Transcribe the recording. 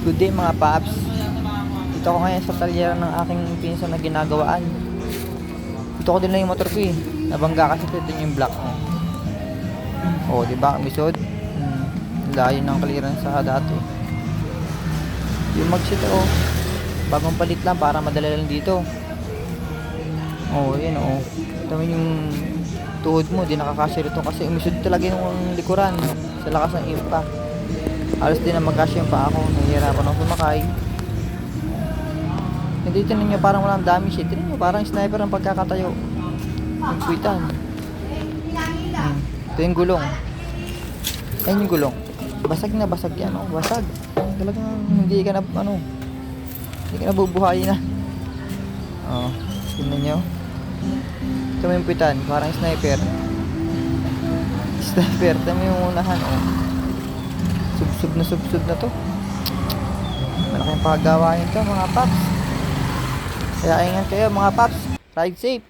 Good day mga paps. Dito ako ngayon sa talyera ng aking pinsan na ginagawaan. Dito ko din lang yung motor ko eh. Nabangga kasi ito yung block mo. Oh, di ba? Misod. Layo ng clearance sa dati. Yung magsit oh. Bagong palit lang para madala lang dito. Oh, yun oh. Ito yung tuhod mo, di nakakasya rito kasi umisod talaga yung likuran sa lakas ng impact. Halos din na magkasya yung pa ako. Nahihirapan ako sumakay. Hindi, tinan nyo parang walang damage eh. Tinan nyo parang sniper ang pagkakatayo. Nagpuitan. Ito yung gulong. Ayan yung gulong. Basag na basag yan oh. Basag. Talagang hindi ka na hindi ka na bubuhayin na. Oh, tinan nyo. Ito yung puitan. Parang sniper. Sniper. Ito yung unahan oh. Subsub na to. Malaking paggawain to mga paps. Kaya ingat kayo mga paps. Ride safe.